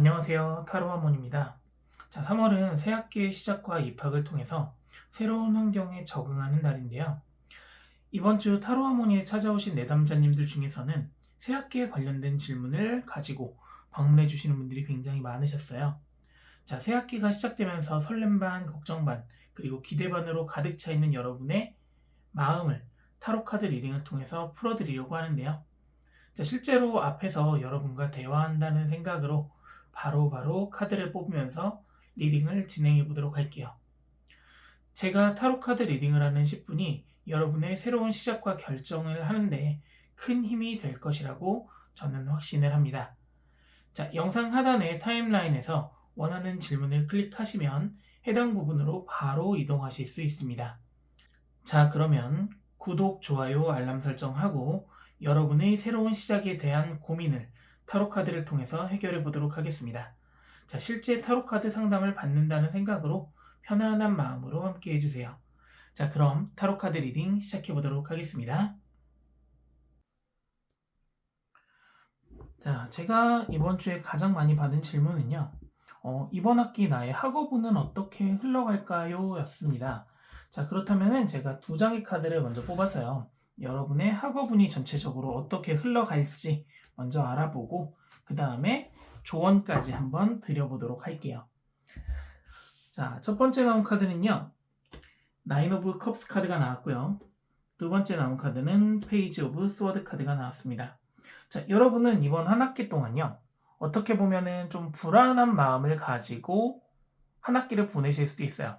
안녕하세요. 타로하몬입니다. 자, 3월은 새학기의 시작과 입학을 통해서 새로운 환경에 적응하는 달인데요. 이번 주 타로하모니에 찾아오신 내담자님들 중에서는 새학기에 관련된 질문을 가지고 방문해 주시는 분들이 굉장히 많으셨어요. 자, 새학기가 시작되면서 설렘 반, 걱정 반, 그리고 기대 반으로 가득 차 있는 여러분의 마음을 타로카드 리딩을 통해서 풀어드리려고 하는데요. 자, 실제로 앞에서 여러분과 대화한다는 생각으로 바로바로 카드를 뽑으면서 리딩을 진행해 보도록 할게요. 제가 타로 카드 리딩을 하는 10분이 여러분의 새로운 시작과 결정을 하는데 큰 힘이 될 것이라고 저는 확신을 합니다. 자, 영상 하단의 타임라인에서 원하는 질문을 클릭하시면 해당 부분으로 바로 이동하실 수 있습니다. 자, 그러면 구독, 좋아요, 알람 설정하고 여러분의 새로운 시작에 대한 고민을 타로카드를 통해서 해결해 보도록 하겠습니다. 자, 실제 타로카드 상담을 받는다는 생각으로 편안한 마음으로 함께 해주세요. 자, 그럼 타로카드 리딩 시작해 보도록 하겠습니다. 자, 제가 이번 주에 가장 많이 받은 질문은요. 이번 학기 나의 학업운은 어떻게 흘러갈까요? 였습니다. 자, 그렇다면 제가 두 장의 카드를 먼저 뽑아서요. 여러분의 학업운이 전체적으로 어떻게 흘러갈지 먼저 알아보고 그 다음에 조언까지 한번 드려보도록 할게요. 자, 첫 번째 나온 카드는요. 나인 오브 컵스 카드가 나왔고요. 두 번째 나온 카드는 페이지 오브 스워드 카드가 나왔습니다. 자, 여러분은 이번 한 학기 동안요. 어떻게 보면은 좀 불안한 마음을 가지고 한 학기를 보내실 수도 있어요.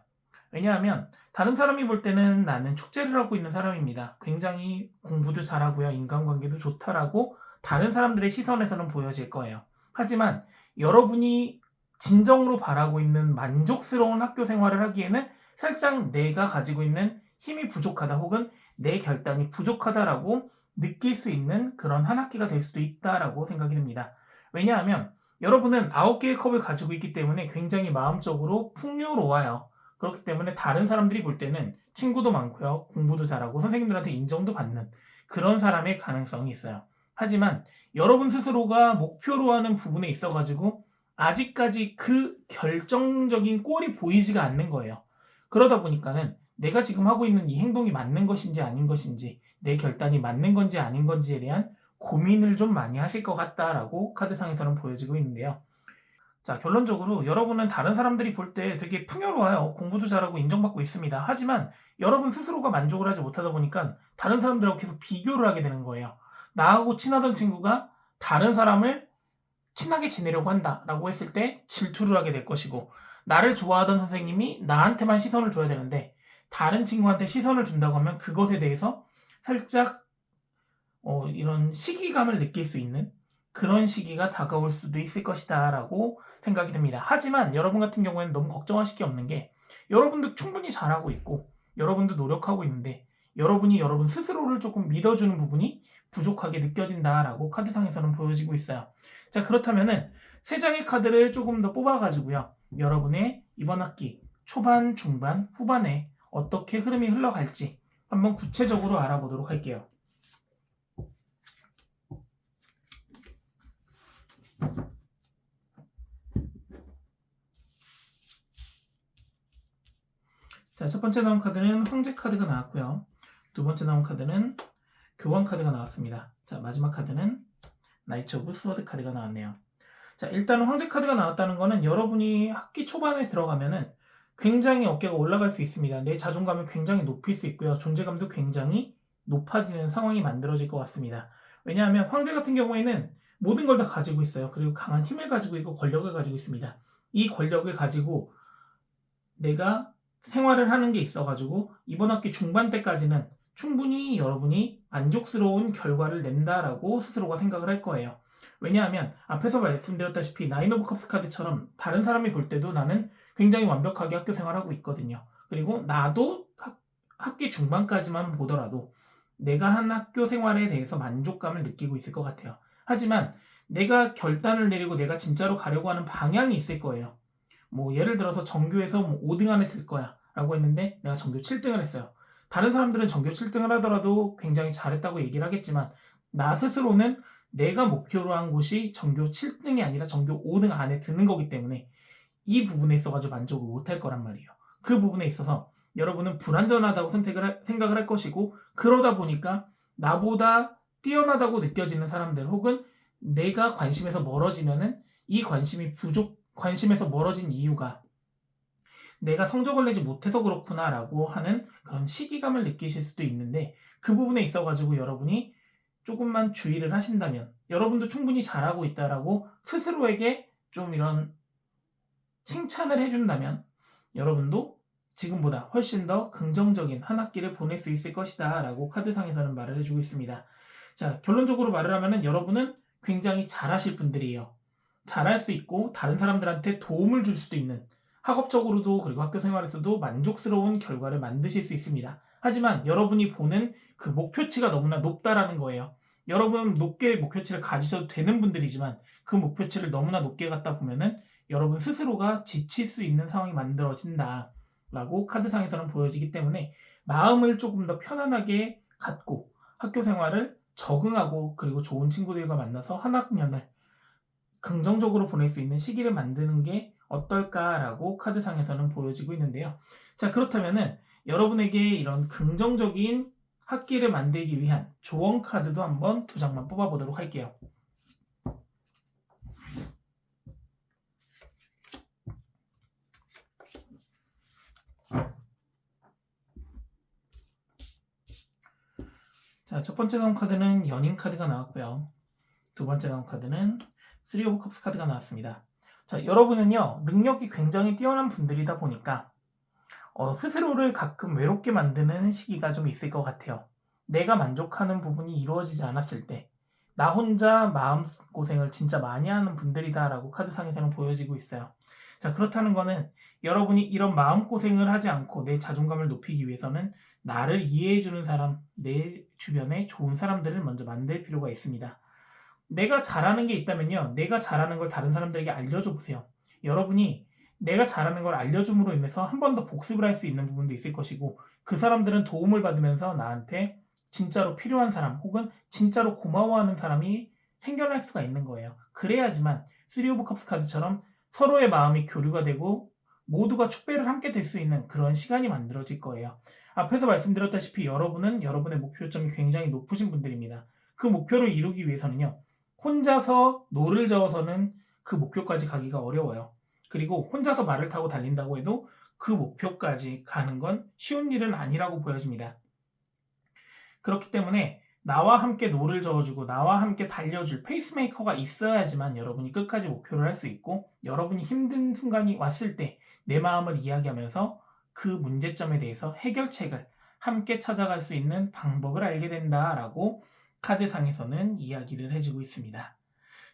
왜냐하면 다른 사람이 볼 때는 나는 축제를 하고 있는 사람입니다. 굉장히 공부도 잘하고요. 인간관계도 좋다라고 다른 사람들의 시선에서는 보여질 거예요. 하지만 여러분이 진정으로 바라고 있는 만족스러운 학교 생활을 하기에는 살짝 내가 가지고 있는 힘이 부족하다 혹은 내 결단이 부족하다라고 느낄 수 있는 그런 한 학기가 될 수도 있다라고 생각이 듭니다. 왜냐하면 여러분은 9개의 컵을 가지고 있기 때문에 굉장히 마음적으로 풍요로워요. 그렇기 때문에 다른 사람들이 볼 때는 친구도 많고요. 공부도 잘하고 선생님들한테 인정도 받는 그런 사람의 가능성이 있어요. 하지만 여러분 스스로가 목표로 하는 부분에 있어가지고 아직까지 그 결정적인 꼴이 보이지가 않는 거예요. 그러다 보니까는 내가 지금 하고 있는 이 행동이 맞는 것인지 아닌 것인지 내 결단이 맞는 건지 아닌 건지에 대한 고민을 좀 많이 하실 것 같다라고 카드상에서는 보여지고 있는데요. 자, 결론적으로 여러분은 다른 사람들이 볼 때 되게 풍요로워요. 공부도 잘하고 인정받고 있습니다. 하지만 여러분 스스로가 만족을 하지 못하다 보니까 다른 사람들하고 계속 비교를 하게 되는 거예요. 나하고 친하던 친구가 다른 사람을 친하게 지내려고 한다라고 했을 때 질투를 하게 될 것이고, 나를 좋아하던 선생님이 나한테만 시선을 줘야 되는데 다른 친구한테 시선을 준다고 하면 그것에 대해서 살짝 이런 시기감을 느낄 수 있는 그런 시기가 다가올 수도 있을 것이다 라고 생각이 듭니다. 하지만 여러분 같은 경우에는 너무 걱정하실 게 없는 게 여러분도 충분히 잘하고 있고 여러분도 노력하고 있는데 여러분이 여러분 스스로를 조금 믿어주는 부분이 부족하게 느껴진다라고 카드상에서는 보여지고 있어요. 자, 그렇다면은 세 장의 카드를 조금 더 뽑아가지고요. 여러분의 이번 학기 초반, 중반, 후반에 어떻게 흐름이 흘러갈지 한번 구체적으로 알아보도록 할게요. 자, 첫 번째 나온 카드는 황제 카드가 나왔고요. 두 번째 나온 카드는 교황 카드가 나왔습니다. 자, 마지막 카드는 나이트 오브 스워드 카드가 나왔네요. 자, 일단은 황제 카드가 나왔다는 거는 여러분이 학기 초반에 들어가면은 굉장히 어깨가 올라갈 수 있습니다. 내 자존감을 굉장히 높일 수 있고요. 존재감도 굉장히 높아지는 상황이 만들어질 것 같습니다. 왜냐하면 황제 같은 경우에는 모든 걸 다 가지고 있어요. 그리고 강한 힘을 가지고 있고 권력을 가지고 있습니다. 이 권력을 가지고 내가 생활을 하는 게 있어가지고 이번 학기 중반 때까지는 충분히 여러분이 만족스러운 결과를 낸다라고 스스로가 생각을 할 거예요. 왜냐하면 앞에서 말씀드렸다시피 나인 오브 컵스 카드처럼 다른 사람이 볼 때도 나는 굉장히 완벽하게 학교 생활하고 있거든요. 그리고 나도 학기 중반까지만 보더라도 내가 한 학교 생활에 대해서 만족감을 느끼고 있을 것 같아요. 하지만 내가 결단을 내리고 내가 진짜로 가려고 하는 방향이 있을 거예요. 뭐 예를 들어서 전교에서 뭐 5등 안에 들 거야 라고 했는데 내가 전교 7등을 했어요. 다른 사람들은 전교 7등을 하더라도 굉장히 잘했다고 얘기를 하겠지만 나 스스로는 내가 목표로 한 곳이 전교 7등이 아니라 전교 5등 안에 드는 거기 때문에 이 부분에 있어가지고 만족을 못할 거란 말이에요. 그 부분에 있어서 여러분은 불완전하다고 생각을 할 것이고, 그러다 보니까 나보다 뛰어나다고 느껴지는 사람들, 혹은 내가 관심에서 멀어지면은 이 관심에서 멀어진 이유가 내가 성적을 내지 못해서 그렇구나라고 하는 그런 시기감을 느끼실 수도 있는데, 그 부분에 있어가지고 여러분이 조금만 주의를 하신다면, 여러분도 충분히 잘하고 있다라고 스스로에게 좀 이런 칭찬을 해준다면, 여러분도 지금보다 훨씬 더 긍정적인 한 학기를 보낼 수 있을 것이다 라고 카드상에서는 말을 해주고 있습니다. 자, 결론적으로 말을 하면은 여러분은 굉장히 잘하실 분들이에요. 잘할 수 있고 다른 사람들한테 도움을 줄 수도 있는, 학업적으로도 그리고 학교 생활에서도 만족스러운 결과를 만드실 수 있습니다. 하지만 여러분이 보는 그 목표치가 너무나 높다라는 거예요. 여러분은 높게 목표치를 가지셔도 되는 분들이지만 그 목표치를 너무나 높게 갖다 보면은 여러분 스스로가 지칠 수 있는 상황이 만들어진다 라고 카드상에서는 보여지기 때문에, 마음을 조금 더 편안하게 갖고 학교 생활을 적응하고 그리고 좋은 친구들과 만나서 한 학년을 긍정적으로 보낼 수 있는 시기를 만드는 게 어떨까라고 카드상에서는 보여지고 있는데요. 자, 그렇다면은 여러분에게 이런 긍정적인 학기를 만들기 위한 조언 카드도 한번 2장만 뽑아보도록 할게요. 자, 첫 번째 나온 카드는 연인 카드가 나왔고요. 두 번째 나온 카드는 3 오브 컵스 카드가 나왔습니다. 자, 여러분은요, 능력이 굉장히 뛰어난 분들이다 보니까 스스로를 가끔 외롭게 만드는 시기가 좀 있을 것 같아요. 내가 만족하는 부분이 이루어지지 않았을 때 나 혼자 마음고생을 진짜 많이 하는 분들이다라고 카드상에서는 보여지고 있어요. 자, 그렇다는 거는 여러분이 이런 마음고생을 하지 않고 내 자존감을 높이기 위해서는 나를 이해해주는 사람, 내 주변에 좋은 사람들을 먼저 만들 필요가 있습니다. 내가 잘하는 게 있다면요, 내가 잘하는 걸 다른 사람들에게 알려줘 보세요. 여러분이 내가 잘하는 걸 알려줌으로 인해서 한 번 더 복습을 할 수 있는 부분도 있을 것이고, 그 사람들은 도움을 받으면서 나한테 진짜로 필요한 사람 혹은 진짜로 고마워하는 사람이 생겨날 수가 있는 거예요. 그래야지만 3 오브 컵스 카드처럼 서로의 마음이 교류가 되고 모두가 축배를 함께 될 수 있는 그런 시간이 만들어질 거예요. 앞에서 말씀드렸다시피 여러분은 여러분의 목표점이 굉장히 높으신 분들입니다. 그 목표를 이루기 위해서는요, 혼자서 노를 저어서는 그 목표까지 가기가 어려워요. 그리고 혼자서 말을 타고 달린다고 해도 그 목표까지 가는 건 쉬운 일은 아니라고 보여집니다. 그렇기 때문에 나와 함께 노를 저어주고 나와 함께 달려줄 페이스메이커가 있어야지만 여러분이 끝까지 목표를 할 수 있고, 여러분이 힘든 순간이 왔을 때 내 마음을 이야기하면서 그 문제점에 대해서 해결책을 함께 찾아갈 수 있는 방법을 알게 된다라고 카드상에서는 이야기를 해주고 있습니다.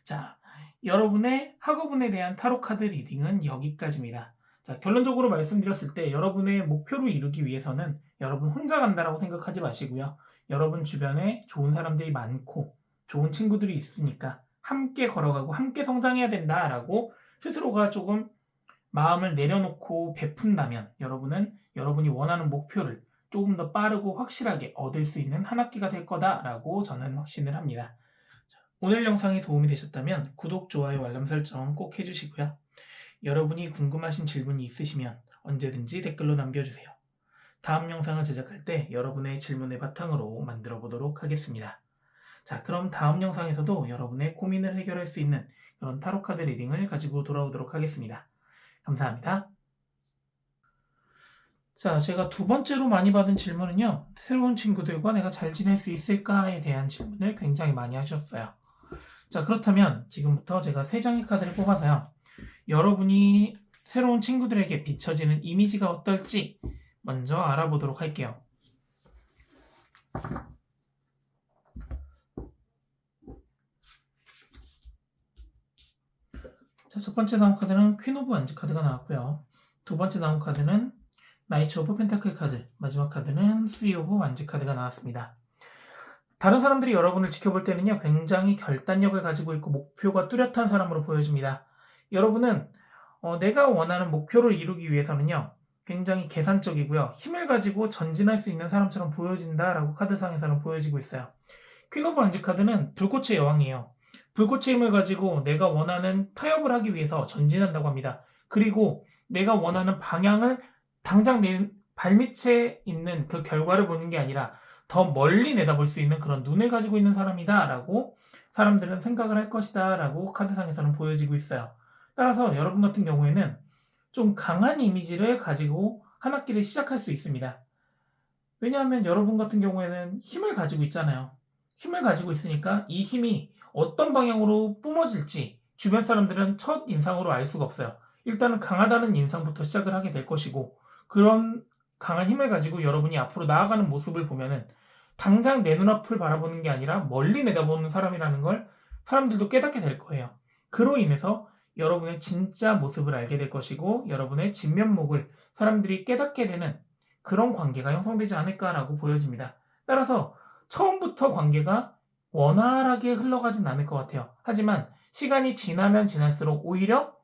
자, 여러분의 학업운에 대한 타로 카드 리딩은 여기까지입니다. 자, 결론적으로 말씀드렸을 때 여러분의 목표를 이루기 위해서는 여러분 혼자 간다라고 생각하지 마시고요. 여러분 주변에 좋은 사람들이 많고 좋은 친구들이 있으니까 함께 걸어가고 함께 성장해야 된다라고 스스로가 조금 마음을 내려놓고 베푼다면 여러분은 여러분이 원하는 목표를 조금 더 빠르고 확실하게 얻을 수 있는 한 학기가 될 거다라고 저는 확신을 합니다. 오늘 영상이 도움이 되셨다면 구독, 좋아요, 알람 설정 꼭 해주시고요. 여러분이 궁금하신 질문이 있으시면 언제든지 댓글로 남겨주세요. 다음 영상을 제작할 때 여러분의 질문을 바탕으로 만들어 보도록 하겠습니다. 자, 그럼 다음 영상에서도 여러분의 고민을 해결할 수 있는 그런 타로카드 리딩을 가지고 돌아오도록 하겠습니다. 감사합니다. 자, 제가 두 번째로 많이 받은 질문은요, 새로운 친구들과 내가 잘 지낼 수 있을까에 대한 질문을 굉장히 많이 하셨어요. 자, 그렇다면 지금부터 제가 3장의 카드를 뽑아서요, 여러분이 새로운 친구들에게 비춰지는 이미지가 어떨지 먼저 알아보도록 할게요. 자, 첫 번째 나온 카드는 퀸 오브 완즈 카드가 나왔고요. 두 번째 나온 카드는 나이츠 오브 펜타클 카드, 마지막 카드는 3 오브 완즈 카드가 나왔습니다. 다른 사람들이 여러분을 지켜볼 때는요, 굉장히 결단력을 가지고 있고 목표가 뚜렷한 사람으로 보여집니다. 여러분은 내가 원하는 목표를 이루기 위해서는요, 굉장히 계산적이고요, 힘을 가지고 전진할 수 있는 사람처럼 보여진다라고 카드상에서는 보여지고 있어요. 퀸 오브 완즈 카드는 불꽃의 여왕이에요. 불꽃의 힘을 가지고 내가 원하는 타협을 하기 위해서 전진한다고 합니다. 그리고 내가 원하는 방향을 당장 내 발밑에 있는 그 결과를 보는 게 아니라 더 멀리 내다볼 수 있는 그런 눈을 가지고 있는 사람이다 라고 사람들은 생각을 할 것이다 라고 카드상에서는 보여지고 있어요. 따라서 여러분 같은 경우에는 좀 강한 이미지를 가지고 한 학기를 시작할 수 있습니다. 왜냐하면 여러분 같은 경우에는 힘을 가지고 있잖아요. 힘을 가지고 있으니까 이 힘이 어떤 방향으로 뿜어질지 주변 사람들은 첫 인상으로 알 수가 없어요. 일단은 강하다는 인상부터 시작을 하게 될 것이고, 그런 강한 힘을 가지고 여러분이 앞으로 나아가는 모습을 보면은 당장 내 눈앞을 바라보는 게 아니라 멀리 내다보는 사람이라는 걸 사람들도 깨닫게 될 거예요. 그로 인해서 여러분의 진짜 모습을 알게 될 것이고, 여러분의 진면목을 사람들이 깨닫게 되는 그런 관계가 형성되지 않을까라고 보여집니다. 따라서 처음부터 관계가 원활하게 흘러가진 않을 것 같아요. 하지만 시간이 지나면 지날수록 오히려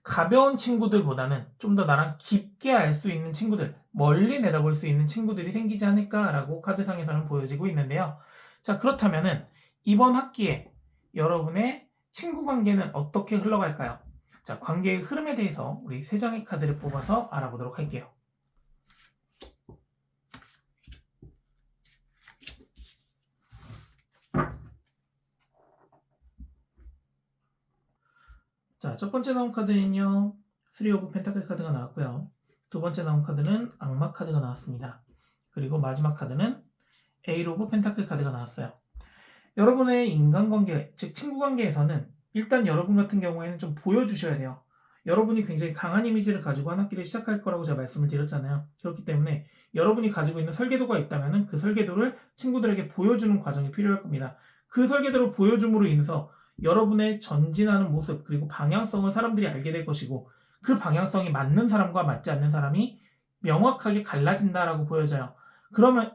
가벼운 친구들보다는 좀 더 나랑 깊게 알 수 있는 친구들, 멀리 내다볼 수 있는 친구들이 생기지 않을까라고 카드상에서는 보여지고 있는데요. 자, 그렇다면은 이번 학기에 여러분의 친구 관계는 어떻게 흘러갈까요? 자, 관계의 흐름에 대해서 우리 세 장의 카드를 뽑아서 알아보도록 할게요. 자, 첫 번째 나온 카드는요, 3 오브 펜타클 카드가 나왔고요. 두 번째 나온 카드는 악마 카드가 나왔습니다. 그리고 마지막 카드는 8 오브 펜타클 카드가 나왔어요. 여러분의 인간관계, 즉 친구관계에서는 일단 여러분 같은 경우에는 좀 보여주셔야 돼요. 여러분이 굉장히 강한 이미지를 가지고 한 학기를 시작할 거라고 제가 말씀을 드렸잖아요. 그렇기 때문에 여러분이 가지고 있는 설계도가 있다면 그 설계도를 친구들에게 보여주는 과정이 필요할 겁니다. 그 설계도를 보여줌으로 인해서 여러분의 전진하는 모습 그리고 방향성을 사람들이 알게 될 것이고, 그 방향성이 맞는 사람과 맞지 않는 사람이 명확하게 갈라진다라고 보여져요.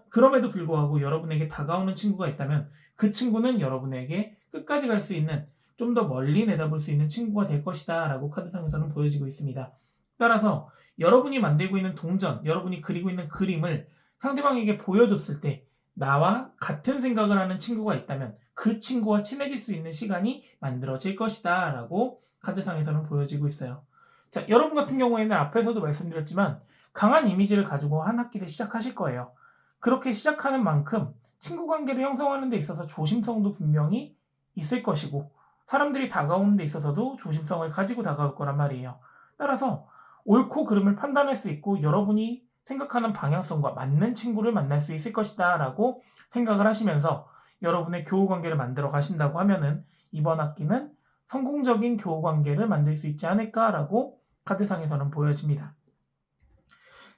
그럼에도 불구하고 여러분에게 다가오는 친구가 있다면 그 친구는 여러분에게 끝까지 갈 수 있는, 좀 더 멀리 내다볼 수 있는 친구가 될 것이다 라고 카드상에서는 보여지고 있습니다. 따라서 여러분이 만들고 있는 동전, 여러분이 그리고 있는 그림을 상대방에게 보여줬을 때 나와 같은 생각을 하는 친구가 있다면 그 친구와 친해질 수 있는 시간이 만들어질 것이다 라고 카드상에서는 보여지고 있어요. 자, 여러분 같은 경우에는 앞에서도 말씀드렸지만 강한 이미지를 가지고 한 학기를 시작하실 거예요. 그렇게 시작하는 만큼 친구 관계를 형성하는 데 있어서 조심성도 분명히 있을 것이고, 사람들이 다가오는 데 있어서도 조심성을 가지고 다가올 거란 말이에요. 따라서 옳고 그름을 판단할 수 있고 여러분이 생각하는 방향성과 맞는 친구를 만날 수 있을 것이다 라고 생각을 하시면서 여러분의 교우 관계를 만들어 가신다고 하면은 이번 학기는 성공적인 교우 관계를 만들 수 있지 않을까라고 카드상에서는 보여집니다.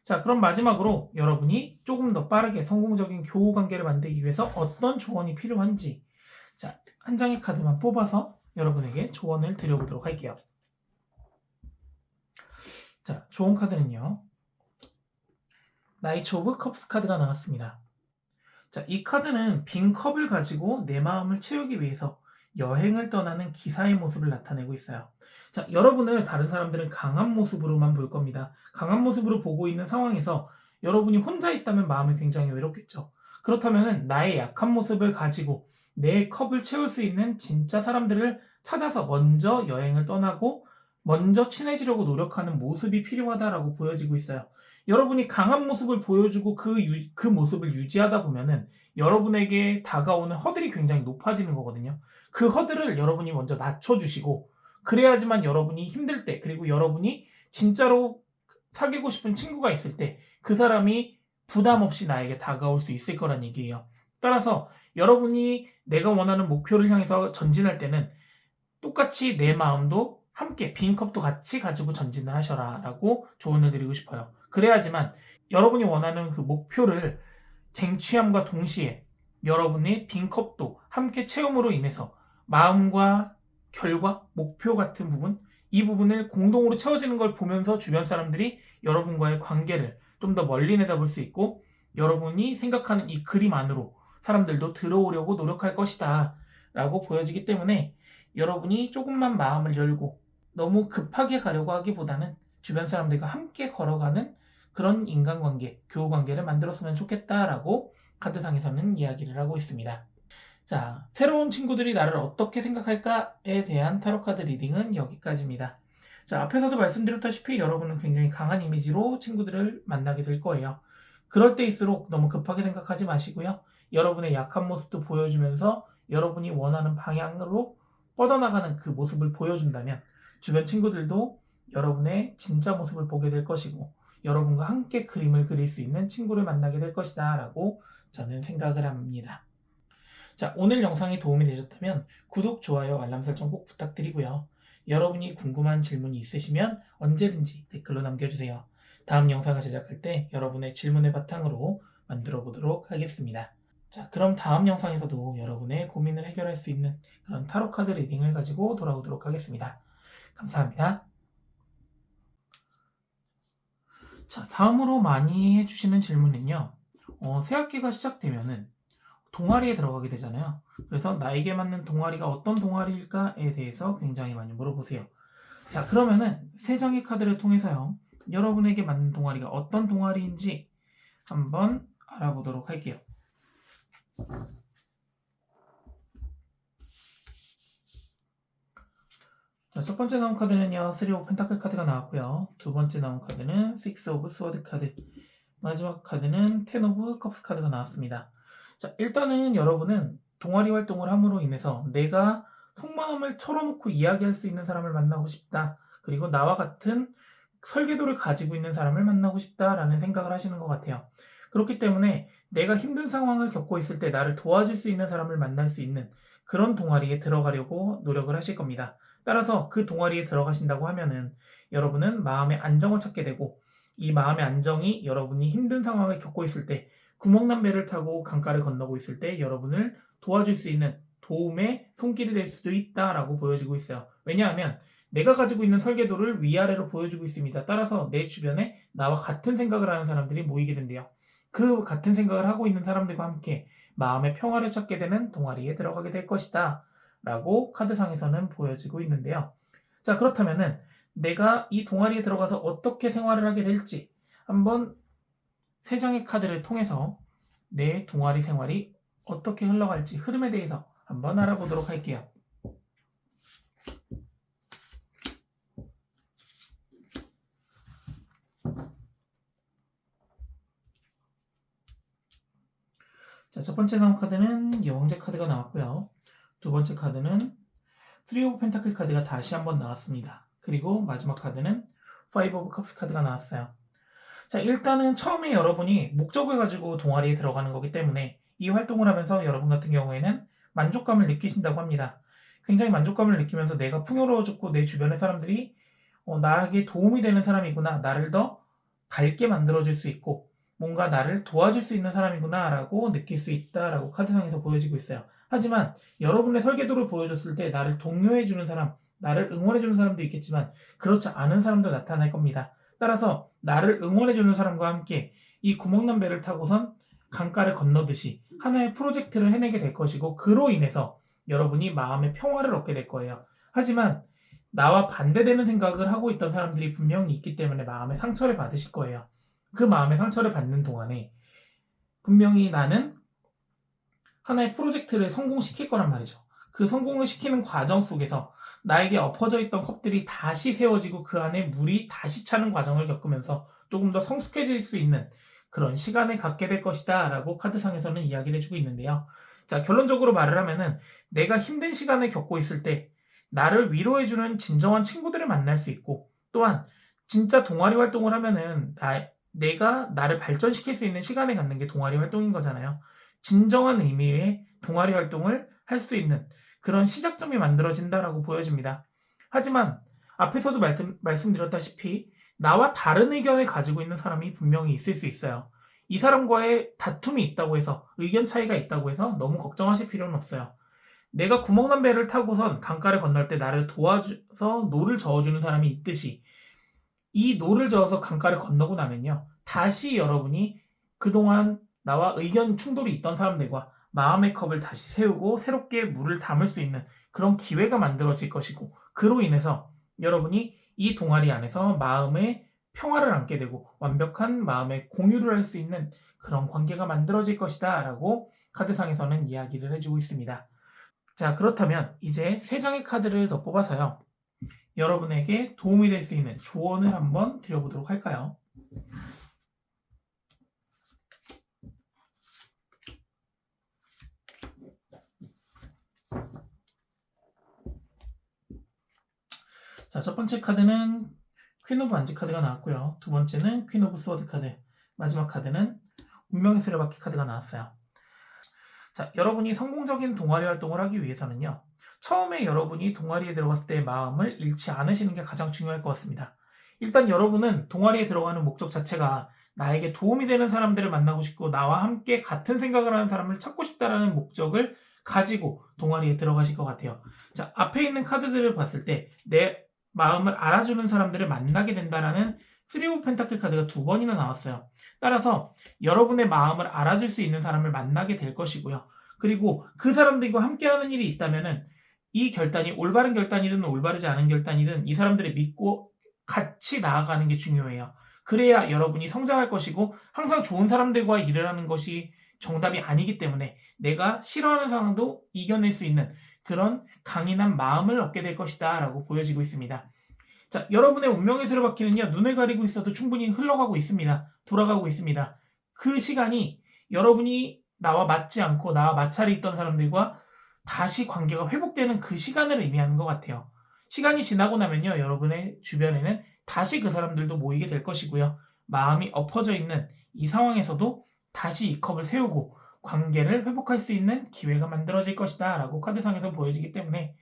자, 그럼 마지막으로 여러분이 조금 더 빠르게 성공적인 교우 관계를 만들기 위해서 어떤 조언이 필요한지, 자, 한 장의 카드만 뽑아서 여러분에게 조언을 드려보도록 할게요. 자, 조언 카드는요, 나이트 오브 컵스 카드가 나왔습니다. 자, 이 카드는 빈 컵을 가지고 내 마음을 채우기 위해서 여행을 떠나는 기사의 모습을 나타내고 있어요. 자, 여러분을 다른 사람들은 강한 모습으로만 볼 겁니다. 강한 모습으로 보고 있는 상황에서 여러분이 혼자 있다면 마음이 굉장히 외롭겠죠. 그렇다면 나의 약한 모습을 가지고 내 컵을 채울 수 있는 진짜 사람들을 찾아서 먼저 여행을 떠나고 먼저 친해지려고 노력하는 모습이 필요하다라고 보여지고 있어요. 여러분이 강한 모습을 보여주고 그 모습을 유지하다 보면은 여러분에게 다가오는 허들이 굉장히 높아지는 거거든요. 그 허들을 여러분이 먼저 낮춰주시고, 그래야지만 여러분이 힘들 때, 그리고 여러분이 진짜로 사귀고 싶은 친구가 있을 때 그 사람이 부담 없이 나에게 다가올 수 있을 거란 얘기예요. 따라서 여러분이 내가 원하는 목표를 향해서 전진할 때는 똑같이 내 마음도 함께 빈 컵도 같이 가지고 전진을 하셔라 라고 조언을 드리고 싶어요. 그래야지만 여러분이 원하는 그 목표를 쟁취함과 동시에 여러분의 빈 컵도 함께 채움으로 인해서 마음과 결과, 목표 같은 부분, 이 부분을 공동으로 채워지는 걸 보면서 주변 사람들이 여러분과의 관계를 좀 더 멀리 내다볼 수 있고, 여러분이 생각하는 이 그림 안으로 사람들도 들어오려고 노력할 것이다 라고 보여지기 때문에 여러분이 조금만 마음을 열고 너무 급하게 가려고 하기보다는 주변 사람들과 함께 걸어가는 그런 인간관계, 교우관계를 만들었으면 좋겠다라고 카드상에서는 이야기를 하고 있습니다. 자, 새로운 친구들이 나를 어떻게 생각할까에 대한 타로카드 리딩은 여기까지입니다. 자, 앞에서도 말씀드렸다시피 여러분은 굉장히 강한 이미지로 친구들을 만나게 될 거예요. 그럴 때일수록 너무 급하게 생각하지 마시고요. 여러분의 약한 모습도 보여주면서 여러분이 원하는 방향으로 뻗어나가는 그 모습을 보여준다면 주변 친구들도 여러분의 진짜 모습을 보게 될 것이고 여러분과 함께 그림을 그릴 수 있는 친구를 만나게 될 것이다 라고 저는 생각을 합니다. 자, 오늘 영상이 도움이 되셨다면 구독, 좋아요, 알람 설정 꼭 부탁드리고요. 여러분이 궁금한 질문이 있으시면 언제든지 댓글로 남겨주세요. 다음 영상을 제작할 때 여러분의 질문을 바탕으로 만들어 보도록 하겠습니다. 자, 그럼 다음 영상에서도 여러분의 고민을 해결할 수 있는 그런 타로카드 리딩을 가지고 돌아오도록 하겠습니다. 감사합니다. 자, 다음으로 많이 해주시는 질문은요. 새학기가 시작되면은 동아리에 들어가게 되잖아요. 그래서 나에게 맞는 동아리가 어떤 동아리일까에 대해서 굉장히 많이 물어보세요. 자, 그러면은 세 장의 카드를 통해서요. 여러분에게 맞는 동아리가 어떤 동아리인지 한번 알아보도록 할게요. 자, 첫 번째 나온 카드는요. 3 오브 펜타클 카드가 나왔고요. 두 번째 나온 카드는 6 오브 스워드 카드, 마지막 카드는 10 오브 컵스 카드가 나왔습니다. 자, 일단은 여러분은 동아리 활동을 함으로 인해서 내가 속마음을 털어놓고 이야기할 수 있는 사람을 만나고 싶다. 그리고 나와 같은 설계도를 가지고 있는 사람을 만나고 싶다라는 생각을 하시는 것 같아요. 그렇기 때문에 내가 힘든 상황을 겪고 있을 때 나를 도와줄 수 있는 사람을 만날 수 있는 그런 동아리에 들어가려고 노력을 하실 겁니다. 따라서 그 동아리에 들어가신다고 하면은 여러분은 마음의 안정을 찾게 되고 이 마음의 안정이 여러분이 힘든 상황을 겪고 있을 때 구멍난 배를 타고 강가를 건너고 있을 때 여러분을 도와줄 수 있는 도움의 손길이 될 수도 있다라고 보여지고 있어요. 왜냐하면 내가 가지고 있는 설계도를 위아래로 보여주고 있습니다. 따라서 내 주변에 나와 같은 생각을 하는 사람들이 모이게 된대요. 그 같은 생각을 하고 있는 사람들과 함께 마음의 평화를 찾게 되는 동아리에 들어가게 될 것이다 라고 카드상에서는 보여지고 있는데요. 자, 그렇다면은 내가 이 동아리에 들어가서 어떻게 생활을 하게 될지 한번 세 장의 카드를 통해서 내 동아리 생활이 어떻게 흘러갈지 흐름에 대해서 한번 알아보도록 할게요. 자, 첫 번째 나온 카드는 여왕제 카드가 나왔고요. 두 번째 카드는 3 오브 펜타클 카드가 다시 한번 나왔습니다. 그리고 마지막 카드는 5 오브 컵스 카드가 나왔어요. 자, 일단은 처음에 여러분이 목적을 가지고 동아리에 들어가는 거기 때문에 이 활동을 하면서 여러분 같은 경우에는 만족감을 느끼신다고 합니다. 굉장히 만족감을 느끼면서 내가 풍요로워졌고 내 주변의 사람들이 나에게 도움이 되는 사람이구나, 나를 더 밝게 만들어줄 수 있고 뭔가 나를 도와줄 수 있는 사람이구나 라고 느낄 수 있다라고 카드상에서 보여지고 있어요. 하지만 여러분의 설계도를 보여줬을 때 나를 독려해주는 사람, 나를 응원해주는 사람도 있겠지만 그렇지 않은 사람도 나타날 겁니다. 따라서 나를 응원해주는 사람과 함께 이 구멍난 배를 타고선 강가를 건너듯이 하나의 프로젝트를 해내게 될 것이고 그로 인해서 여러분이 마음의 평화를 얻게 될 거예요. 하지만 나와 반대되는 생각을 하고 있던 사람들이 분명히 있기 때문에 마음의 상처를 받으실 거예요. 그 마음의 상처를 받는 동안에 분명히 나는 하나의 프로젝트를 성공시킬 거란 말이죠. 그 성공을 시키는 과정 속에서 나에게 엎어져 있던 컵들이 다시 세워지고 그 안에 물이 다시 차는 과정을 겪으면서 조금 더 성숙해질 수 있는 그런 시간을 갖게 될 것이다 라고 카드상에서는 이야기를 해주고 있는데요. 자, 결론적으로 말을 하면은 내가 힘든 시간을 겪고 있을 때 나를 위로해주는 진정한 친구들을 만날 수 있고 또한 진짜 동아리 활동을 하면은 내가 나를 발전시킬 수 있는 시간을 갖는 게 동아리 활동인 거잖아요. 진정한 의미의 동아리 활동을 할 수 있는 그런 시작점이 만들어진다라고 보여집니다. 하지만 앞에서도 말씀드렸다시피 나와 다른 의견을 가지고 있는 사람이 분명히 있을 수 있어요. 이 사람과의 다툼이 있다고 해서 의견 차이가 있다고 해서 너무 걱정하실 필요는 없어요. 내가 구멍난 배를 타고선 강가를 건널 때 나를 도와줘서 노를 저어주는 사람이 있듯이 이 노를 저어서 강가를 건너고 나면요. 다시 여러분이 그동안 나와 의견 충돌이 있던 사람들과 마음의 컵을 다시 세우고 새롭게 물을 담을 수 있는 그런 기회가 만들어질 것이고 그로 인해서 여러분이 이 동아리 안에서 마음의 평화를 안게 되고 완벽한 마음의 공유를 할 수 있는 그런 관계가 만들어질 것이다 라고 카드상에서는 이야기를 해주고 있습니다. 자, 그렇다면 이제 3장의 카드를 더 뽑아서요, 여러분에게 도움이 될 수 있는 조언을 한번 드려보도록 할까요? 자, 첫 번째 카드는 퀸 오브 완지 카드가 나왔고요. 두 번째는 퀸 오브 스워드 카드, 마지막 카드는 운명의 수레바퀴 카드가 나왔어요. 자, 여러분이 성공적인 동아리 활동을 하기 위해서는요, 처음에 여러분이 동아리에 들어갔을 때의 마음을 잃지 않으시는 게 가장 중요할 것 같습니다. 일단 여러분은 동아리에 들어가는 목적 자체가 나에게 도움이 되는 사람들을 만나고 싶고 나와 함께 같은 생각을 하는 사람을 찾고 싶다라는 목적을 가지고 동아리에 들어가실 것 같아요. 자, 앞에 있는 카드들을 봤을 때 내 마음을 알아주는 사람들을 만나게 된다라는 3 오브 펜타클 카드가 2번이나 나왔어요. 따라서 여러분의 마음을 알아줄 수 있는 사람을 만나게 될 것이고요. 그리고 그 사람들과 함께하는 일이 있다면은 이 결단이 올바른 결단이든 올바르지 않은 결단이든 이 사람들을 믿고 같이 나아가는 게 중요해요. 그래야 여러분이 성장할 것이고 항상 좋은 사람들과 일을 하는 것이 정답이 아니기 때문에 내가 싫어하는 상황도 이겨낼 수 있는 그런 강인한 마음을 얻게 될 것이다 라고 보여지고 있습니다. 자, 여러분의 운명의 수레바퀴는요, 눈을 가리고 있어도 충분히 흘러가고 있습니다. 돌아가고 있습니다. 그 시간이 여러분이 나와 맞지 않고 나와 마찰이 있던 사람들과 다시 관계가 회복되는 그 시간을 의미하는 것 같아요. 시간이 지나고 나면요, 여러분의 주변에는 다시 그 사람들도 모이게 될 것이고요. 마음이 엎어져 있는 이 상황에서도 다시 이 컵을 세우고 관계를 회복할 수 있는 기회가 만들어질 것이다 라고 카드상에서 보여지기 때문에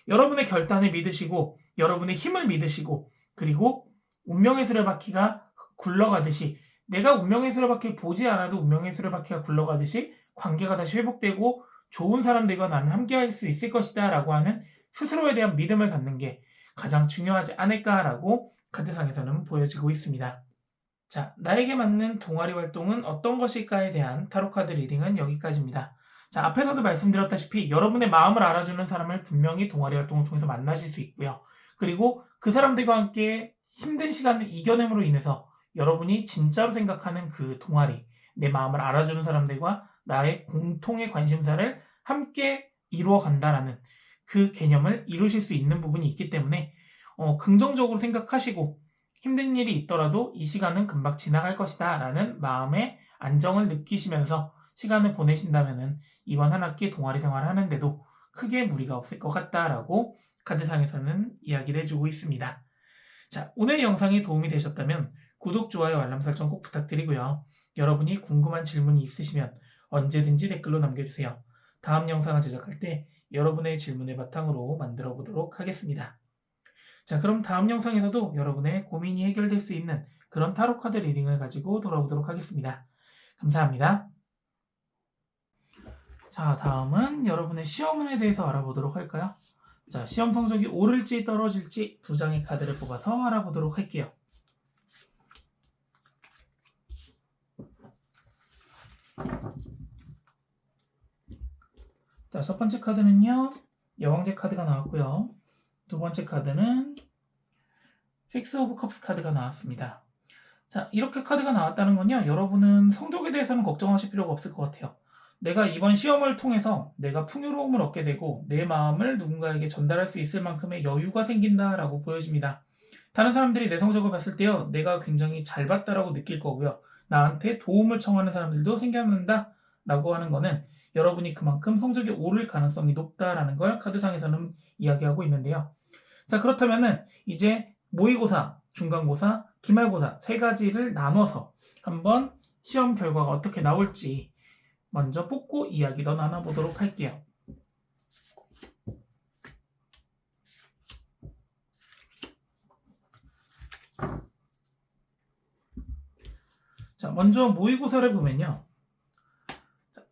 여러분의 결단을 믿으시고 여러분의 힘을 믿으시고 그리고 운명의 수레바퀴가 굴러가듯이 내가 운명의 수레바퀴를 보지 않아도 운명의 수레바퀴가 굴러가듯이 관계가 다시 회복되고 좋은 사람들과 나는 함께할 수 있을 것이다 라고 하는 스스로에 대한 믿음을 갖는 게 가장 중요하지 않을까라고 카드상에서는 보여지고 있습니다. 자, 나에게 맞는 동아리 활동은 어떤 것일까에 대한 타로카드 리딩은 여기까지입니다. 자, 앞에서도 말씀드렸다시피 여러분의 마음을 알아주는 사람을 분명히 동아리 활동을 통해서 만나실 수 있고요. 그리고 그 사람들과 함께 힘든 시간을 이겨냄으로 인해서 여러분이 진짜로 생각하는 그 동아리, 내 마음을 알아주는 사람들과 나의 공통의 관심사를 함께 이루어 간다라는 그 개념을 이루실 수 있는 부분이 있기 때문에 긍정적으로 생각하시고 힘든 일이 있더라도 이 시간은 금방 지나갈 것이다 라는 마음의 안정을 느끼시면서 시간을 보내신다면 이번 한 학기 동아리 생활을 하는데도 크게 무리가 없을 것 같다라고 카드상에서는 이야기를 해주고 있습니다. 자, 오늘 영상이 도움이 되셨다면 구독, 좋아요, 알람 설정 꼭 부탁드리고요. 여러분이 궁금한 질문이 있으시면 언제든지 댓글로 남겨주세요. 다음 영상을 제작할 때 여러분의 질문을 바탕으로 만들어 보도록 하겠습니다. 자, 그럼 다음 영상에서도 여러분의 고민이 해결될 수 있는 그런 타로카드 리딩을 가지고 돌아오도록 하겠습니다. 감사합니다. 자, 다음은 여러분의 시험운에 대해서 알아보도록 할까요? 자, 시험 성적이 오를지 떨어질지 2장의 카드를 뽑아서 알아보도록 할게요. 자, 첫 번째 카드는요, 여왕제 카드가 나왔고요. 두 번째 카드는 픽스 오브 컵스 카드가 나왔습니다. 자, 이렇게 카드가 나왔다는 건요, 여러분은 성적에 대해서는 걱정하실 필요가 없을 것 같아요. 내가 이번 시험을 통해서 내가 풍요로움을 얻게 되고 내 마음을 누군가에게 전달할 수 있을 만큼의 여유가 생긴다라고 보여집니다. 다른 사람들이 내 성적을 봤을 때요, 내가 굉장히 잘 봤다라고 느낄 거고요. 나한테 도움을 청하는 사람들도 생겨난다라고 하는 거는 여러분이 그만큼 성적이 오를 가능성이 높다라는 걸 카드상에서는 이야기하고 있는데요. 자, 그렇다면은 이제 모의고사, 중간고사, 기말고사 3가지를 나눠서 한번 시험 결과가 어떻게 나올지 먼저 뽑고 이야기 더 나눠보도록 할게요. 자, 먼저 모의고사를 보면요,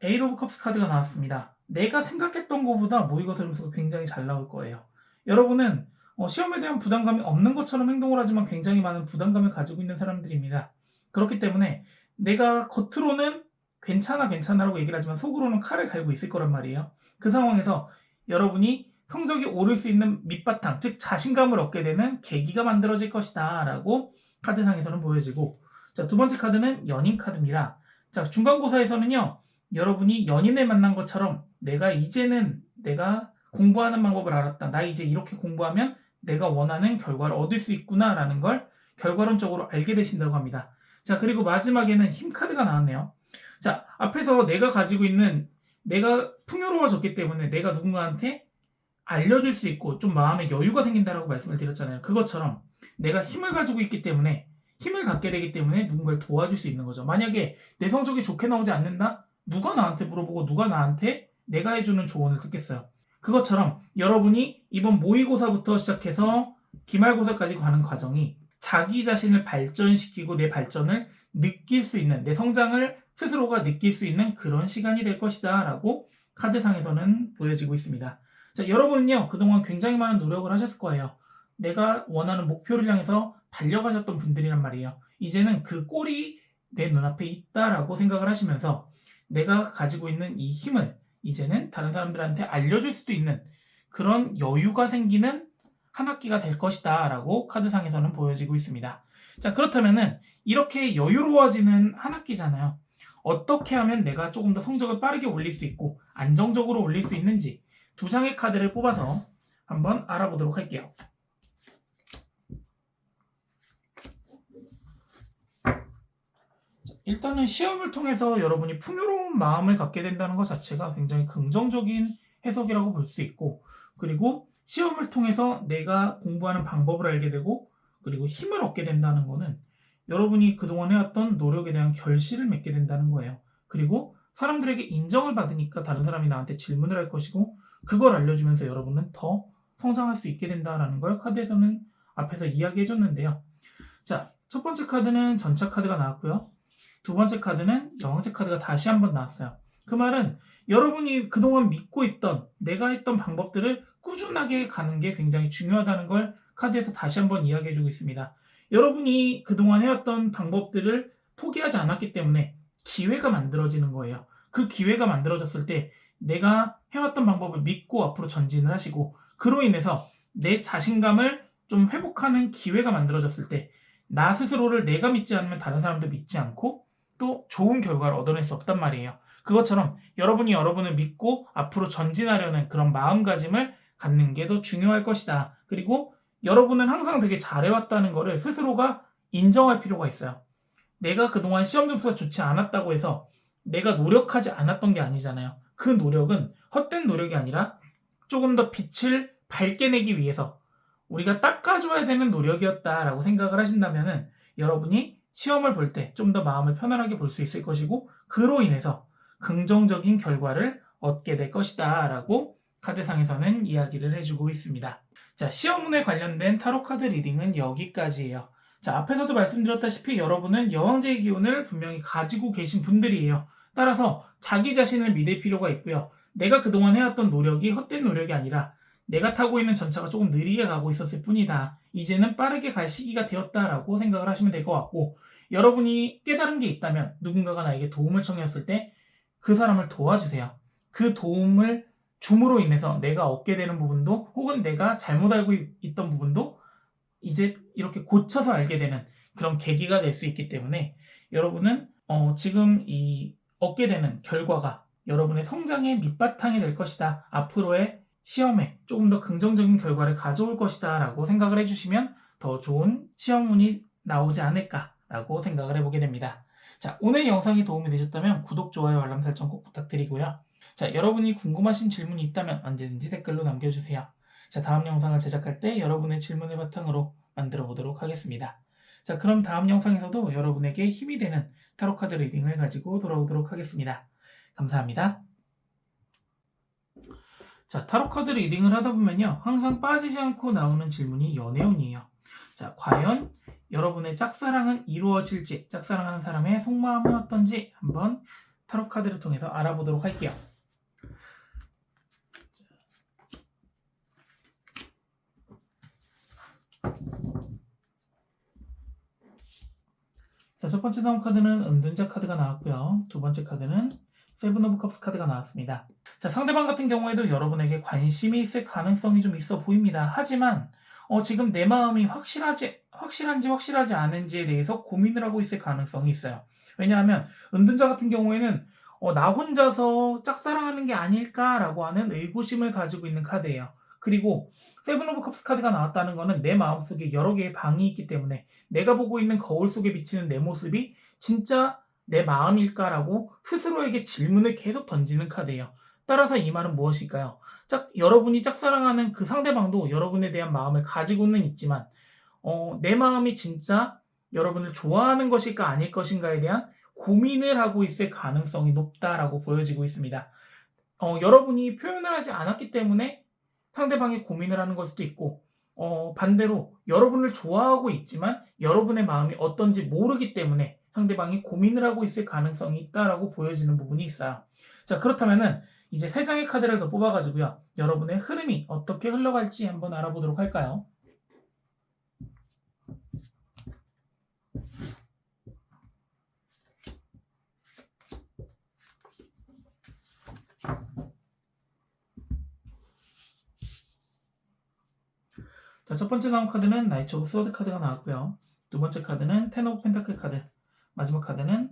에이트 오브 컵스 카드가 나왔습니다. 내가 생각했던 것보다 모의고사 점수가 굉장히 잘 나올 거예요. 여러분은 시험에 대한 부담감이 없는 것처럼 행동을 하지만 굉장히 많은 부담감을 가지고 있는 사람들입니다. 그렇기 때문에 내가 겉으로는 괜찮아라고 얘기를 하지만 속으로는 칼을 갈고 있을 거란 말이에요. 그 상황에서 여러분이 성적이 오를 수 있는 밑바탕, 즉 자신감을 얻게 되는 계기가 만들어질 것이다 라고 카드상에서는 보여지고, 자, 두 번째 카드는 연인 카드입니다. 자, 중간고사에서는요, 여러분이 연인을 만난 것처럼 이제는 내가 공부하는 방법을 알았다. 나 이제 이렇게 공부하면 내가 원하는 결과를 얻을 수 있구나라는 걸 결과론적으로 알게 되신다고 합니다. 자, 그리고 마지막에는 힘 카드가 나왔네요. 자, 앞에서 내가 풍요로워졌기 때문에 내가 누군가한테 알려줄 수 있고 좀 마음에 여유가 생긴다라고 말씀을 드렸잖아요. 그것처럼 내가 힘을 가지고 있기 때문에 힘을 갖게 되기 때문에 누군가를 도와줄 수 있는 거죠. 만약에 내 성적이 좋게 나오지 않는다? 누가 나한테 물어보고 누가 나한테 내가 해주는 조언을 듣겠어요. 그것처럼 여러분이 이번 모의고사부터 시작해서 기말고사까지 가는 과정이 자기 자신을 발전시키고 내 발전을 느낄 수 있는, 내 성장을 스스로가 느낄 수 있는 그런 시간이 될 것이다 라고 카드상에서는 보여지고 있습니다. 자, 여러분은요, 그동안 굉장히 많은 노력을 하셨을 거예요. 내가 원하는 목표를 향해서 달려가셨던 분들이란 말이에요. 이제는 그 꼴이 내 눈앞에 있다라고 생각을 하시면서 내가 가지고 있는 이 힘을 이제는 다른 사람들한테 알려줄 수도 있는 그런 여유가 생기는 한 학기가 될 것이다 라고 카드상에서는 보여지고 있습니다. 자, 그렇다면은 이렇게 여유로워지는 한 학기잖아요. 어떻게 하면 내가 조금 더 성적을 빠르게 올릴 수 있고 안정적으로 올릴 수 있는지 두 장의 카드를 뽑아서 한번 알아보도록 할게요. 일단은 시험을 통해서 여러분이 풍요로운 마음을 갖게 된다는 것 자체가 굉장히 긍정적인 해석이라고 볼 수 있고, 그리고 시험을 통해서 내가 공부하는 방법을 알게 되고 그리고 힘을 얻게 된다는 거는 여러분이 그동안 해왔던 노력에 대한 결실을 맺게 된다는 거예요. 그리고 사람들에게 인정을 받으니까 다른 사람이 나한테 질문을 할 것이고 그걸 알려주면서 여러분은 더 성장할 수 있게 된다는 걸 카드에서는 앞에서 이야기해 줬는데요. 자, 첫 번째 카드는 전차 카드가 나왔고요. 두 번째 카드는 여왕제 카드가 다시 한번 나왔어요. 그 말은 여러분이 그동안 믿고 있던 내가 했던 방법들을 꾸준하게 가는 게 굉장히 중요하다는 걸 카드에서 다시 한번 이야기해주고 있습니다. 여러분이 그동안 해왔던 방법들을 포기하지 않았기 때문에 기회가 만들어지는 거예요. 그 기회가 만들어졌을 때 내가 해왔던 방법을 믿고 앞으로 전진을 하시고 그로 인해서 내 자신감을 좀 회복하는 기회가 만들어졌을 때 나 스스로를 내가 믿지 않으면 다른 사람도 믿지 않고 또 좋은 결과를 얻어낼 수 없단 말이에요. 그것처럼 여러분이 여러분을 믿고 앞으로 전진하려는 그런 마음가짐을 갖는 게 더 중요할 것이다. 그리고 여러분은 항상 되게 잘해왔다는 거를 스스로가 인정할 필요가 있어요. 내가 그동안 시험 점수가 좋지 않았다고 해서 내가 노력하지 않았던 게 아니잖아요. 그 노력은 헛된 노력이 아니라 조금 더 빛을 밝게 내기 위해서 우리가 닦아줘야 되는 노력이었다라고 생각을 하신다면은 여러분이 시험을 볼 때 좀 더 마음을 편안하게 볼 수 있을 것이고 그로 인해서 긍정적인 결과를 얻게 될 것이다 라고 카드상에서는 이야기를 해주고 있습니다. 자, 시험운에 관련된 타로 카드 리딩은 여기까지예요. 자, 앞에서도 말씀드렸다시피 여러분은 여왕제의 기운을 분명히 가지고 계신 분들이에요. 따라서 자기 자신을 믿을 필요가 있고요. 내가 그동안 해왔던 노력이 헛된 노력이 아니라 내가 타고 있는 전차가 조금 느리게 가고 있었을 뿐이다. 이제는 빠르게 갈 시기가 되었다라고 생각을 하시면 될 것 같고, 여러분이 깨달은 게 있다면 누군가가 나에게 도움을 청했을 때 그 사람을 도와주세요. 그 도움을 줌으로 인해서 내가 얻게 되는 부분도 혹은 내가 잘못 알고 있던 부분도 이제 이렇게 고쳐서 알게 되는 그런 계기가 될 수 있기 때문에 여러분은 지금 이 얻게 되는 결과가 여러분의 성장의 밑바탕이 될 것이다. 앞으로의 시험에 조금 더 긍정적인 결과를 가져올 것이다 라고 생각을 해주시면 더 좋은 시험운이 나오지 않을까라고 생각을 해보게 됩니다. 자, 오늘 영상이 도움이 되셨다면 구독, 좋아요, 알람 설정 꼭 부탁드리고요. 자, 여러분이 궁금하신 질문이 있다면 언제든지 댓글로 남겨주세요. 자, 다음 영상을 제작할 때 여러분의 질문을 바탕으로 만들어 보도록 하겠습니다. 자, 그럼 다음 영상에서도 여러분에게 힘이 되는 타로카드 리딩을 가지고 돌아오도록 하겠습니다. 감사합니다. 자, 타로카드 리딩을 하다 보면요, 항상 빠지지 않고 나오는 질문이 연애운이에요. 자, 과연 여러분의 짝사랑은 이루어질지, 짝사랑하는 사람의 속마음은 어떤지 한번 타로카드를 통해서 알아보도록 할게요. 자, 첫 번째 나온 카드는 은둔자 카드가 나왔고요. 두 번째 카드는 세븐 오브 컵스 카드가 나왔습니다. 자, 상대방 같은 경우에도 여러분에게 관심이 있을 가능성이 좀 있어 보입니다. 하지만 지금 내 마음이 확실한지 확실하지 않은지에 대해서 고민을 하고 있을 가능성이 있어요. 왜냐하면 은둔자 같은 경우에는 나 혼자서 짝사랑하는 게 아닐까라고 하는 의구심을 가지고 있는 카드예요. 그리고 세븐 오브 컵스 카드가 나왔다는 거는 내 마음속에 여러 개의 방이 있기 때문에 내가 보고 있는 거울 속에 비치는 내 모습이 진짜 내 마음일까라고 스스로에게 질문을 계속 던지는 카드예요. 따라서 이 말은 무엇일까요? 여러분이 짝사랑하는 그 상대방도 여러분에 대한 마음을 가지고는 있지만 내 마음이 진짜 여러분을 좋아하는 것일까 아닐 것인가에 대한 고민을 하고 있을 가능성이 높다라고 보여지고 있습니다. 여러분이 표현을 하지 않았기 때문에 상대방이 고민을 하는 걸 수도 있고 반대로 여러분을 좋아하고 있지만 여러분의 마음이 어떤지 모르기 때문에 상대방이 고민을 하고 있을 가능성이 있다라고 보여지는 부분이 있어요. 자, 그렇다면은 이제 3장의 카드를 더 뽑아가지고요. 여러분의 흐름이 어떻게 흘러갈지 한번 알아보도록 할까요? 자, 첫 번째 나온 카드는 나이트 오브 소드 카드가 나왔고요. 두 번째 카드는 텐 오브 펜타클 카드, 마지막 카드는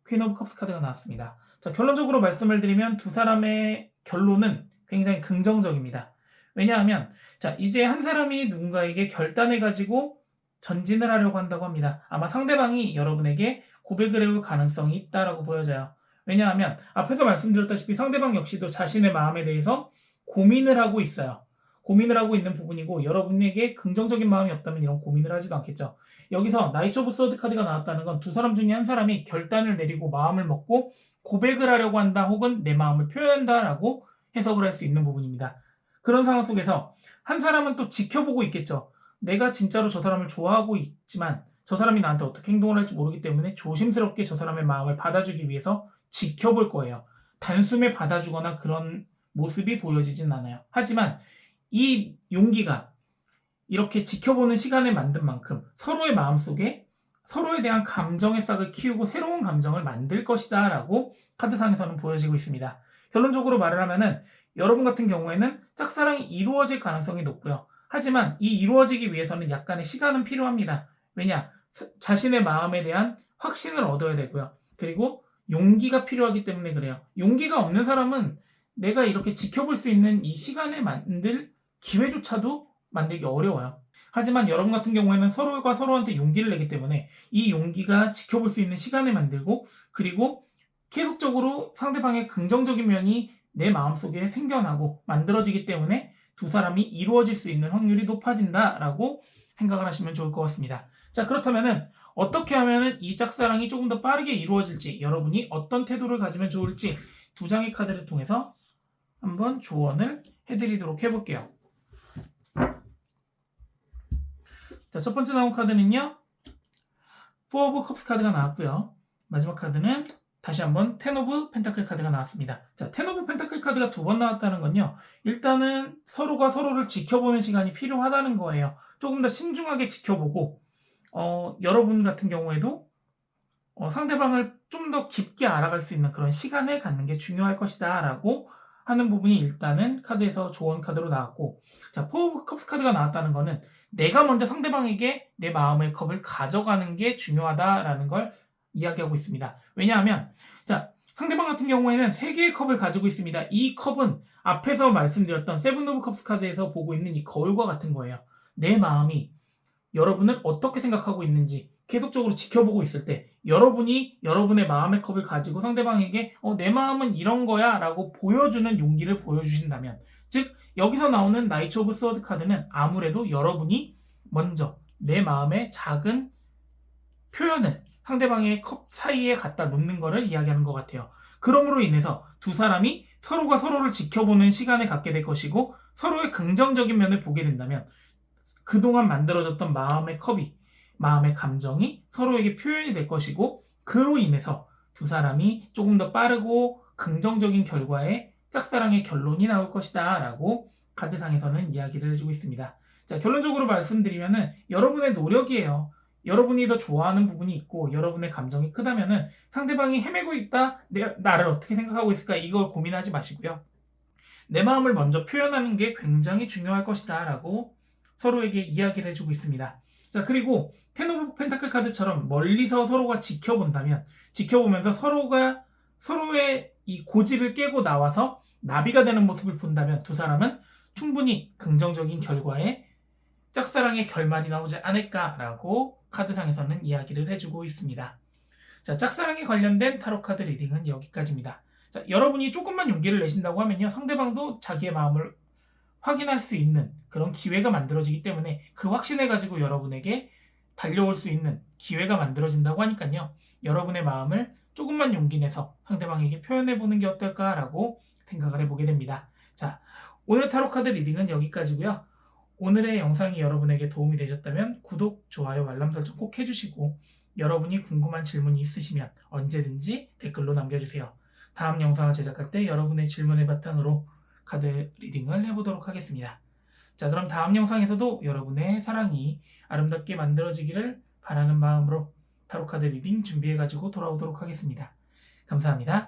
퀸 오브 컵스 카드가 나왔습니다. 자, 결론적으로 말씀을 드리면 두 사람의 결론은 굉장히 긍정적입니다. 왜냐하면 자, 이제 한 사람이 누군가에게 결단을 가지고 전진을 하려고 한다고 합니다. 아마 상대방이 여러분에게 고백을 해올 가능성이 있다라고 보여져요. 왜냐하면 앞에서 말씀드렸다시피 상대방 역시도 자신의 마음에 대해서 고민을 하고 있어요. 고민을 하고 있는 부분이고 여러분에게 긍정적인 마음이 없다면 이런 고민을 하지도 않겠죠. 여기서 나이트 오브 소드 카드가 나왔다는 건 두 사람 중에 한 사람이 결단을 내리고 마음을 먹고 고백을 하려고 한다 혹은 내 마음을 표현한다라고 해석을 할 수 있는 부분입니다. 그런 상황 속에서 한 사람은 또 지켜보고 있겠죠. 내가 진짜로 저 사람을 좋아하고 있지만 저 사람이 나한테 어떻게 행동을 할지 모르기 때문에 조심스럽게 저 사람의 마음을 받아주기 위해서 지켜볼 거예요. 단숨에 받아주거나 그런 모습이 보여지진 않아요. 하지만 이 용기가 이렇게 지켜보는 시간을 만든 만큼 서로의 마음속에 서로에 대한 감정의 싹을 키우고 새로운 감정을 만들 것이다 라고 카드상에서는 보여지고 있습니다. 결론적으로 말을 하면은 여러분 같은 경우에는 짝사랑이 이루어질 가능성이 높고요. 하지만 이 이루어지기 위해서는 약간의 시간은 필요합니다. 왜냐? 자신의 마음에 대한 확신을 얻어야 되고요. 그리고 용기가 필요하기 때문에 그래요. 용기가 없는 사람은 내가 이렇게 지켜볼 수 있는 이 시간을 만들 기회조차도 만들기 어려워요. 하지만 여러분 같은 경우에는 서로가 서로한테 용기를 내기 때문에 이 용기가 지켜볼 수 있는 시간을 만들고 그리고 계속적으로 상대방의 긍정적인 면이 내 마음속에 생겨나고 만들어지기 때문에 두 사람이 이루어질 수 있는 확률이 높아진다라고 생각을 하시면 좋을 것 같습니다. 자, 그렇다면은 어떻게 하면은 이 짝사랑이 조금 더 빠르게 이루어질지 여러분이 어떤 태도를 가지면 좋을지 두 장의 카드를 통해서 한번 조언을 해드리도록 해볼게요. 자, 첫 번째 나온 카드는요. 4 오브 컵스 카드가 나왔고요. 마지막 카드는 다시 한번 10 오브 펜타클 카드가 나왔습니다. 자, 10 오브 펜타클 카드가 두 번 나왔다는 건요. 일단은 서로가 서로를 지켜보는 시간이 필요하다는 거예요. 조금 더 신중하게 지켜보고 여러분 같은 경우에도 상대방을 좀 더 깊게 알아갈 수 있는 그런 시간을 갖는 게 중요할 것이다 라고 하는 부분이 일단은 카드에서 조언 카드로 나왔고, 자, 4 오브 컵스 카드가 나왔다는 거는 내가 먼저 상대방에게 내 마음의 컵을 가져가는 게 중요하다라는 걸 이야기하고 있습니다. 왜냐하면 자, 상대방 같은 경우에는 3개의 컵을 가지고 있습니다. 이 컵은 앞에서 말씀드렸던 세븐 오브 컵스 카드에서 보고 있는 이 거울과 같은 거예요. 내 마음이 여러분을 어떻게 생각하고 있는지 계속적으로 지켜보고 있을 때 여러분이 여러분의 마음의 컵을 가지고 상대방에게 내 마음은 이런 거야 라고 보여주는 용기를 보여주신다면, 즉 여기서 나오는 나이트 오브 소드 카드는 아무래도 여러분이 먼저 내 마음의 작은 표현을 상대방의 컵 사이에 갖다 놓는 것을 이야기하는 것 같아요. 그러므로 인해서 두 사람이 서로가 서로를 지켜보는 시간을 갖게 될 것이고 서로의 긍정적인 면을 보게 된다면 그동안 만들어졌던 마음의 컵이, 마음의 감정이 서로에게 표현이 될 것이고 그로 인해서 두 사람이 조금 더 빠르고 긍정적인 결과의 짝사랑의 결론이 나올 것이다 라고 카드상에서는 이야기를 해주고 있습니다. 자, 결론적으로 말씀드리면은 여러분의 노력이에요. 여러분이 더 좋아하는 부분이 있고 여러분의 감정이 크다면은 상대방이 헤매고 있다, 내가 나를 어떻게 생각하고 있을까, 이걸 고민하지 마시고요. 내 마음을 먼저 표현하는 게 굉장히 중요할 것이다 라고 서로에게 이야기를 해주고 있습니다. 자, 그리고 텐 오브 펜타클 카드처럼 멀리서 서로가 지켜보면서 서로의 이 고지를 깨고 나와서 나비가 되는 모습을 본다면 두 사람은 충분히 긍정적인 결과에 짝사랑의 결말이 나오지 않을까라고 카드상에서는 이야기를 해주고 있습니다. 자, 짝사랑에 관련된 타로 카드 리딩은 여기까지입니다. 자, 여러분이 조금만 용기를 내신다고 하면요, 상대방도 자기의 마음을 확인할 수 있는 그런 기회가 만들어지기 때문에 그 확신을 가지고 여러분에게 달려올 수 있는 기회가 만들어진다고 하니까요, 여러분의 마음을 조금만 용기 내서 상대방에게 표현해보는 게 어떨까라고 생각을 해보게 됩니다. 자, 오늘 타로 카드 리딩은 여기까지고요. 오늘의 영상이 여러분에게 도움이 되셨다면 구독, 좋아요, 알람 설정 꼭 해주시고, 여러분이 궁금한 질문이 있으시면 언제든지 댓글로 남겨주세요. 다음 영상을 제작할 때 여러분의 질문을 바탕으로 카드 리딩을 해보도록 하겠습니다. 자, 그럼 다음 영상에서도 여러분의 사랑이 아름답게 만들어지기를 바라는 마음으로 타로 카드 리딩 준비해가지고 돌아오도록 하겠습니다. 감사합니다.